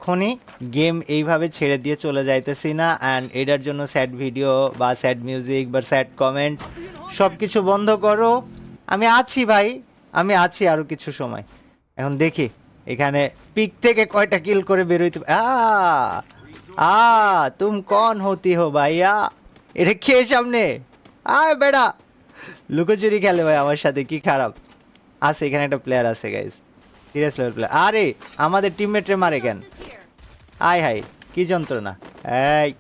কখনই গেম এইভাবে ছেড়ে দিয়ে চলে যাইতেছি না। অ্যান্ড এটার জন্য স্যাড ভিডিও বা স্যাড মিউজিক বা স্যাড কমেন্ট সব কিছু বন্ধ করো। আমি আছি ভাই, আমি আছি আরও কিছু সময়। এখন দেখি এখানে পিক থেকে কয়টা কিল করে বেরোইতে। তুম কন হতি হো ভাইয়া, এটা কে সামনে? আয় বেড়া, লুকোচুরি খেলে ভাই আমার সাথে, কি খারাপ আছে। এখানে একটা প্লেয়ার আছে গাইস, সিরিয়াস লেভেল প্লেয়ার। আরে আমাদের টিমমেটরে মারে কেন? আয় হাই কি যন্ত্রণা। এই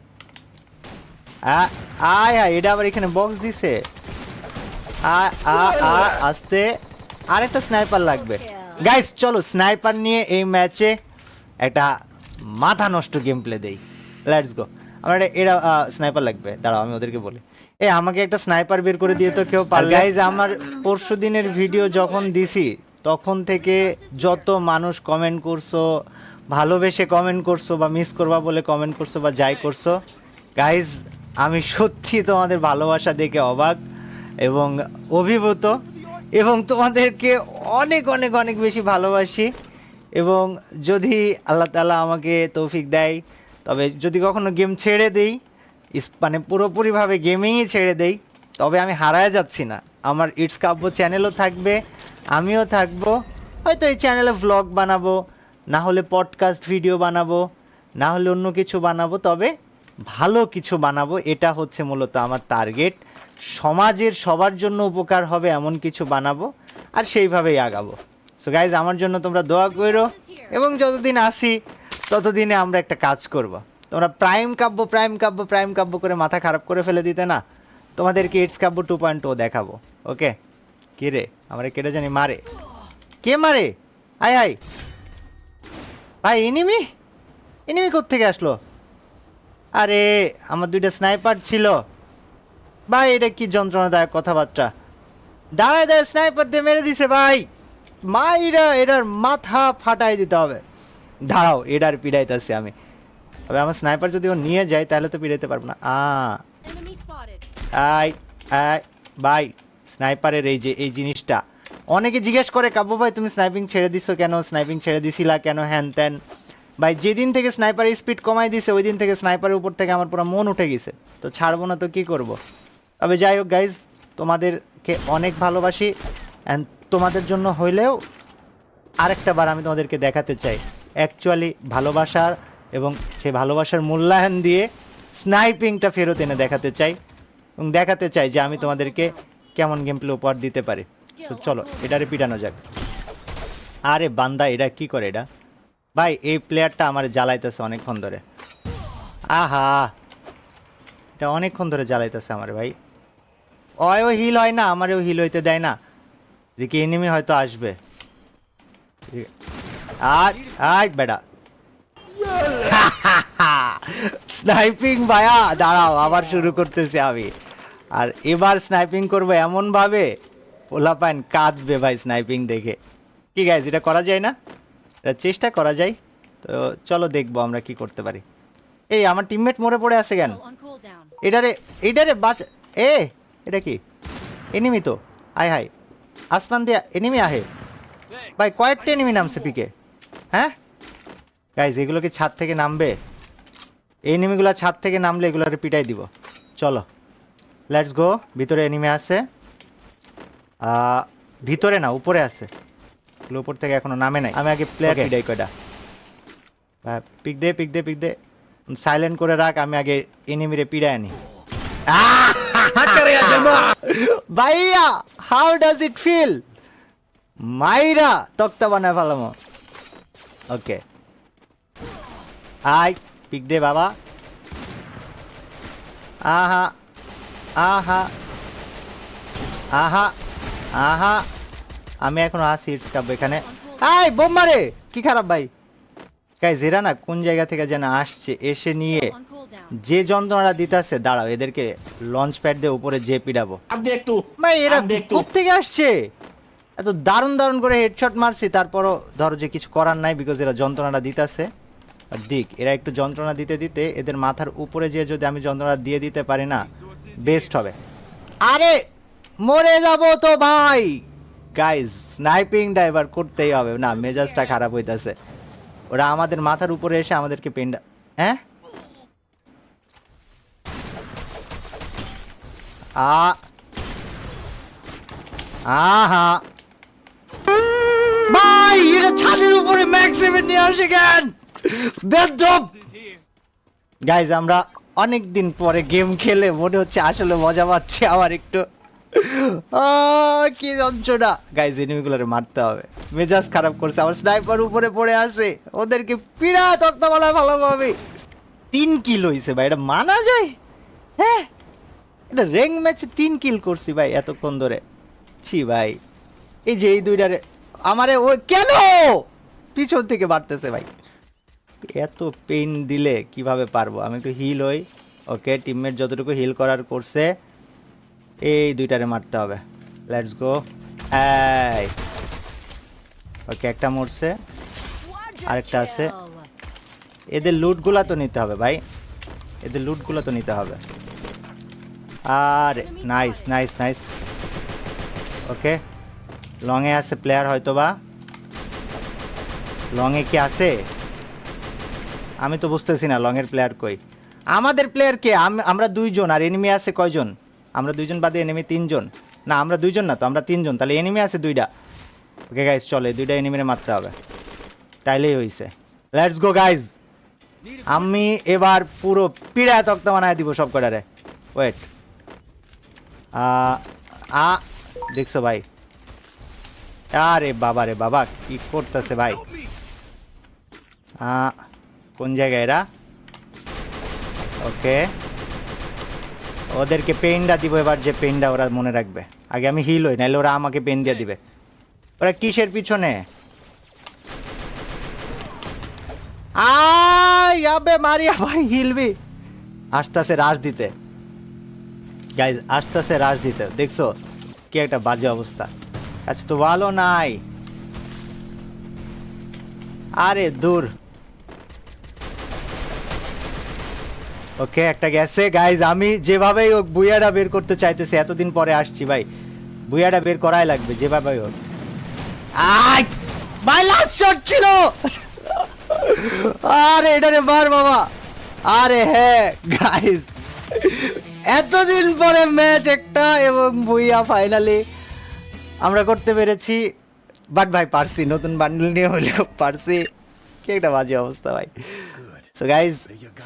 আয় হাই, এটা আবার এখানে বক্স দিছে। আস্তে, আরেকটা স্নাইপার লাগবে গাইস। চলো স্নাইপার নিয়ে এই ম্যাচে একটা মাথা নষ্ট গেম প্লে দেই। Let's go. আমার এরা স্নাইপার লাগবে, দাঁড়াও আমি ওদেরকে বলি আমাকে একটা স্নাইপার বের করে দিয়ে তো কেউ পারলে। গাইজ আমার পরশু দিনের ভিডিও যখন দিছি তখন থেকে যত মানুষ কমেন্ট করছো, ভালোবেসে কমেন্ট করছো বা মিস করবা বলে কমেন্ট করছো বা যাই করছো, গাইজ আমি সত্যি তোমাদের ভালোবাসা দেখে অবাক এবং অভিভূত, এবং তোমাদেরকে অনেক অনেক অনেক বেশি ভালোবাসি। এবং যদি আল্লাহ তাআলা আমাকে তৌফিক দেয়, তবে যদি কখনো গেম ছেড়ে দেই, মানে পুরোপুরিভাবে গেমিংই ছেড়ে দেই, তবে আমি হারায় যাচ্ছি না। আমার ইটস কাব্য চ্যানেলও থাকবে, আমিও থাকবো। হয়তো এই চ্যানেলে ভ্লগ বানাবো, না হলে পডকাস্ট ভিডিও বানাবো, না হলে অন্য কিছু বানাবো, তবে ভালো কিছু বানাবো। এটা হচ্ছে মূলত আমার টার্গেট। সমাজের সবার জন্য উপকার হবে এমন কিছু বানাবো, আর সেইভাবেই আগাবো। সো গাইজ আমার জন্য তোমরা দোয়া করো, এবং যতদিন আসি ততদিনে আমরা একটা কাজ করব। তোমরা প্রাইম কাব্য করে মাথা খারাপ করে ফেলে দিতে না, তোমাদেরকে ইটস কাব্য 2.0 দেখাবো। ওকে, কে রে আমরা কেটে জানি মারে, কে মারে? আয় আয় ভাই, এনিমি কোত্থেকে আসলো? আরে আমার দুইটা স্নাইপার ছিল ভাই, এটা কি যন্ত্রণাদায়ক কথাবার্তা। দাঁড়ায় স্নাইপার দিয়ে মেরে দিছে ভাই, মাইরা এটার মাথা ফাটাই দিতে হবে। দাঁড়াও, এটার পিড়াইতেছি আমি। তবে আমার স্নাইপার যদি ও নিয়ে যায় তাহলে তো পিড়াইতে পারবো না। ভাই স্নাইপারের এই জিনিসটা অনেকে জিজ্ঞেস করে, কাব্য ভাই তুমি স্নাইপিং ছেড়ে দিছো কেন, স্নাইপিং ছেড়ে দিছিলা কেন, হ্যান ত্যান। ভাই যেদিন থেকে স্নাইপারের স্পিড কমাই দিছে ওই দিন থেকে স্নাইপারের উপর থেকে আমার পুরো মন উঠে গেছে, তো ছাড়বো না তো কি করব। তবে যাই হোক গাইজ, তোমাদেরকে অনেক ভালোবাসি, অ্যান্ড তোমাদের জন্য হইলেও আরেকটা বার আমি তোমাদেরকে দেখাতে চাই অ্যাকচুয়ালি ভালোবাসার, এবং সেই ভালোবাসার মূল্যায়ন দিয়ে স্নাইপিংটা ফেরত এনে দেখাতে চাই, এবং দেখাতে চাই যে আমি তোমাদেরকে কেমন গেম প্লে উপহার দিতে পারি। তো চলো এটারে পিটানো যাক। আরে বান্দা, এটা কি করে এটা? ভাই এই প্লেয়ারটা আমার জ্বালাইতেছে অনেকক্ষণ ধরে। আহা, এটা অনেকক্ষণ ধরে জ্বালাইতেছে আমার ভাই। ও হিল হয় না, আমারও হিল হইতে দেয় না। দেখি এনিমি হয়তো আসবে। আজ বেটা স্নাইপিং ভাইয়া, দাঁড়াও আবার শুরু করতেছি আমি। আর এবার স্নাইপিং করবো এমনভাবে পোলাপাইন কাঁদবে ভাই স্নাইপিং দেখে। কি গাইজ, এটা করা যায় না? এটা চেষ্টা করা যায়, তো চলো দেখবো আমরা কি করতে পারি। এই আমার টিমমেট মরে পড়ে আছে কেন? এটারে বাঁচা। এটা কি এনিমি? তো আয় হাই, আসমান দিয়া এনিমি আহে ভাই, কয়েকটা এনিমি নামছে পিকে। হ্যাঁ গাইজ, এগুলো কি ছাদ থেকে নামবে? এই এনিমিগুলো ছাদ থেকে নামলে এগুলোরে পিটাই দিব। চলো লেটস গো। ভিতরে এনিমি আছে, ভিতরে না উপরে আছে, উপর থেকে এখনো নামে নাই। আমি আগে প্লেয়ার পিটাই কয়টা। পিক দে সাইলেন্ট করে রাখ, আমি আগে এনিমিরে পিড়াই আনি। ভাইয়া হাউ ডাজ ইট ফিল? মাইরা তক্তা বানায় ফেলামো। ওকে আই পিক দে বাবা। আহা আহা আহা আহা, আমি এখনো আসি ইটস কাপ এখানে। আই বোম মারে, কি খারাপ ভাই। গাইজ এরা না কোন জায়গা থেকে যেন আসছে, এসে নিয়ে যে যন্ত্রণাটা দিতেছে। দাঁড়াও এদেরকে লঞ্চ প্যাড দিয়ে উপরে যে পিড়াবো। ভাই এরা কোত্থেকে আসছে? এত দারুণ দারুণ করে হেডশট মারছি, তারপরও ধরো যে কিছু করার নাই, বিকজ এরা যন্ত্রণাটা দিতেছে। আর দিক, এরা একটু যন্ত্রণা দিতে দিতে এদের মাথার উপরে যে যদি আমি যন্ত্রণা দিয়ে দিতে পারি না, বেস্ট হবে। আরে মরে যাব তো ভাই। গাইজ স্নাইপিংটা এবার করতেই হবে, না মেজাজটা খারাপ হইতাছে। ওরা আমাদের মাথার উপরে এসে আমাদেরকে পেন্ডা হ্যাঁ আহা ভাই এটা ছাদের উপরে ম্যাক্স 7 নিয়ে আসে কেন বেদব গাইজ আমরা অনেক দিন পরে গেম খেলে মনে হচ্ছে আসলে মজা পাচ্ছি আমার একটু কি যন্ত্রণা গাইজ এনিমিগুলোরে মারতে হবে মেজাজ খারাপ করছে আমার স্নাইপার উপরে পড়ে আছে ওদেরকে পিড়া তক্তামালা ভালোভাবে 3 কিল হইছে ভাই এটা মানা যায় হ্যাঁ এটা র্যাঙ্ক ম্যাচে 3 কিল করছি ভাই এতক্ষণ ধরে ছি ভাই এই যে এই দুইটারে আমারে ও কেন পিছন থেকে মারতেছে ভাই এত পেইন দিলে কিভাবে পারবো আমি একটু হিল হই ওকে টিমমেট যতটুকু হিল করার করছে এই দুইটারে মারতে হবে লেটস গো এই ওকে একটা মরছে আরেকটা আছে এদের লুটগুলা তো নিতে হবে ভাই এদের লুটগুলা তো নিতে হবে আরে নাইস নাইস নাইস ওকে লংয়ে আছে প্লেয়ার হয়তো বা লংয়ে কি আছে আমি তো বুঝতেছি না লংয়ের প্লেয়ার কই আমাদের প্লেয়ার কে আমরা 2 জন আর এনিমি আছে কয়জন আমরা 2 জন বাদে এনিমি 3 জন না আমরা 2 জন না তো আমরা 3 জন তাহলে এনিমি আছে 2টা ওকে গাইস চলে 2টা এনিমিরে মারতে হবে তাইলেই হইছে লেটস গো গাইস আমি এবার পুরো পিড়া তক্তা বানায় দিব সব কটারে ওয়েট দেখছো ভাই আরে বাবা রে বাবা কি করতেছে ভাই কোন জায়গায় এরা ওকে ওদেরকে পেনটা দিব এবার যে পেনটা ওরা মনে রাখবে আগে আমি হিল হই নাহলে ওরা আমাকে পেন দিয়ে দিবে ওরা কিসের পিছনে আবে মারিয়া ভাই হিলবি আস্তে আস্তে রাশ দিতে গাইজ আস্তে আস্তে রাশ দিতে দেখছো কি একটা বাজে অবস্থা আচ্ছা তো ভালো নাই আরে দূর ওকে একটা গেছে গাইজ আমি যেভাবে হোক বুইয়াটা বের করতে চাইতেছি এতদিন পরে আসছি ভাই বুইয়াটা বের করাই লাগবে যেভাবে হোক ভাই লাস্ট শট ছিল আরে এটারে মার বাবা আরে হ্যাঁ গাইজ এতদিন পরে ম্যাচ একটা এবং বুইয়া ফাইনালি আমরা করতে পেরেছি বাট ভাই পারছি নতুন বান্ডেল নিয়ে হলেও পারছি কি একটা বাজে অবস্থা ভাই সো গাইজ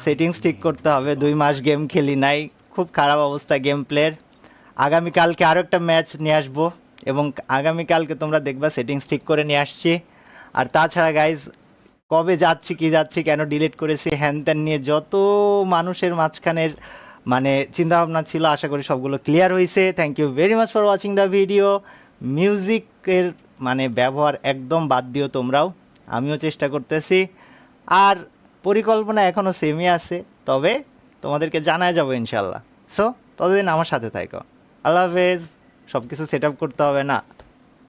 সেটিংস ঠিক করতে হবে 2 মাস গেম খেলি নাই খুব খারাপ অবস্থা গেম প্লের আগামীকালকে আরও একটা ম্যাচ নিয়ে আসবো এবং আগামীকালকে তোমরা দেখবা সেটিংস ঠিক করে নিয়ে আসছি আর তাছাড়া গাইজ কবে যাচ্ছি কি যাচ্ছি কেন ডিলিট করেছি হ্যান ত্যান নিয়ে যত মানুষের মাঝখানের মানে চিন্তাভাবনা ছিল আশা করি সবগুলো ক্লিয়ার হয়েছে thank you very much for watching the video মিউজিকের মানে ব্যবহার একদম বাদ দিও তোমরাও আমিও চেষ্টা করতেছি আর পরিকল্পনা এখনও সেমই আছে তবে তোমাদেরকে জানায় যাবো ইনশাল্লাহ সো ততদিন আমার সাথে থাকো আল্লাহ হাফেজ সব কিছু সেট আপ করতে হবে না